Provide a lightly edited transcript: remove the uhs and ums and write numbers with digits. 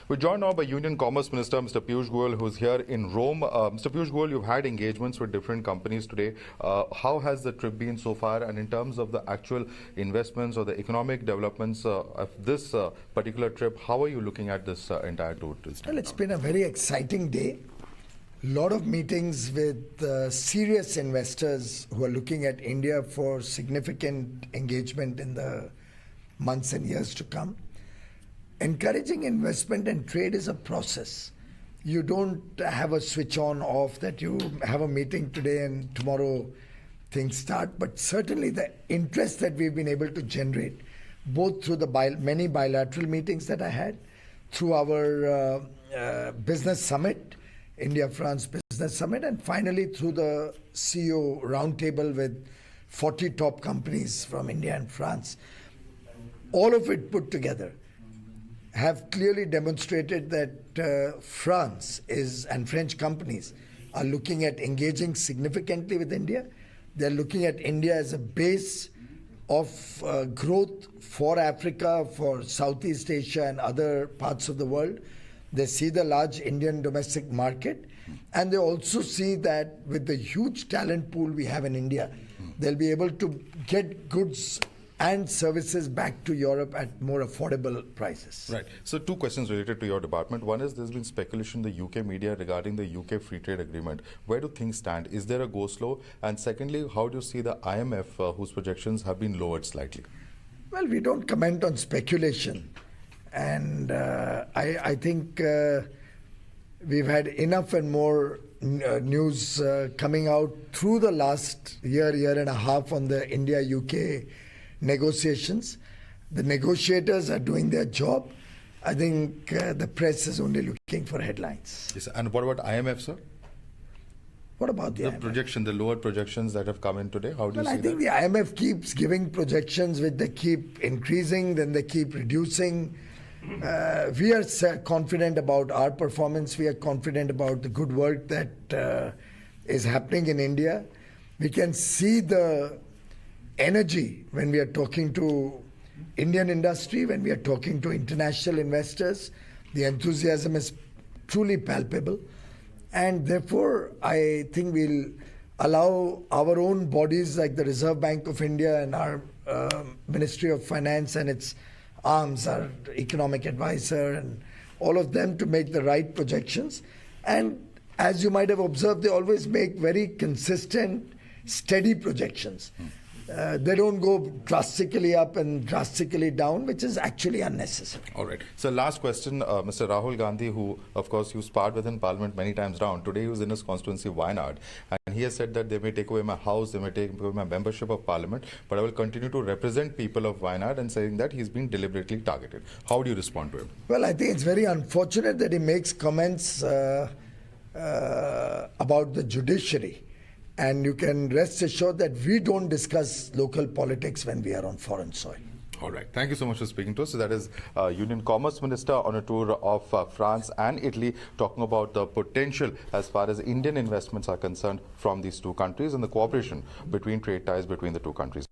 We're joined now by Union Commerce Minister Mr. Piyush Goyal, who's here in Rome. Mr. Piyush Goyal, you've had engagements with different companies today. How has the trip been so far? And in terms of the actual investments or the economic developments of this particular trip, how are you looking at this entire tour? Well, it's been a very exciting day. A lot of meetings with serious investors who are looking at India for significant engagement in the months and years to come. Encouraging investment and trade is a process. You don't have a switch on off that you have a meeting today and tomorrow things start. But certainly the interest that we've been able to generate, both through the many bilateral meetings that I had, through our business summit, India-France Business Summit, and finally through the CEO roundtable with 40 top companies from India and France. All of it put together have clearly demonstrated that France and French companies are looking at engaging significantly with India. They're looking at India as a base of growth for Africa, for Southeast Asia and other parts of the world. They see the large Indian domestic market, and they also see that with the huge talent pool we have in India, they'll be able to get goods and services back to Europe at more affordable prices. Right. So two questions related to your department. One is there's been speculation in the UK media regarding the UK free trade agreement. Where do things stand? Is there a go slow? And secondly, how do you see the IMF, whose projections have been lowered slightly? Well, we don't comment on speculation. And I think we've had enough and more news coming out through the last year and a half on the India-UK negotiations. The negotiators are doing their job. I think the press is only looking for headlines. Yes, and what about IMF, sir? What about the IMF? Projection, the lower projections that have come in today? How do you see that? I think the IMF keeps giving projections which they keep increasing, then they keep reducing. We are confident about our performance. We are confident about the good work that is happening in India. We can see the energy when we are talking to Indian industry, when we are talking to international investors. The enthusiasm is truly palpable. And therefore, I think we'll allow our own bodies like the Reserve Bank of India and our Ministry of Finance and its arms, our economic advisor, and all of them to make the right projections. And as you might have observed, they always make very consistent, steady projections. They don't go drastically up and drastically down, which is actually unnecessary. All right. So last question, Mr. Rahul Gandhi, who, of course, you sparred with in Parliament many times round. Today he was in his constituency, Wayanad, and he has said that they may take away my house, they may take away my membership of Parliament, but I will continue to represent people of Wayanad, and saying that he's been deliberately targeted. How do you respond to him? Well, I think it's very unfortunate that he makes comments about the judiciary. And you can rest assured that we don't discuss local politics when we are on foreign soil. All right. Thank you so much for speaking to us. So that is Union Commerce Minister on a tour of France and Italy, talking about the potential as far as Indian investments are concerned from these two countries and the cooperation between trade ties between the two countries.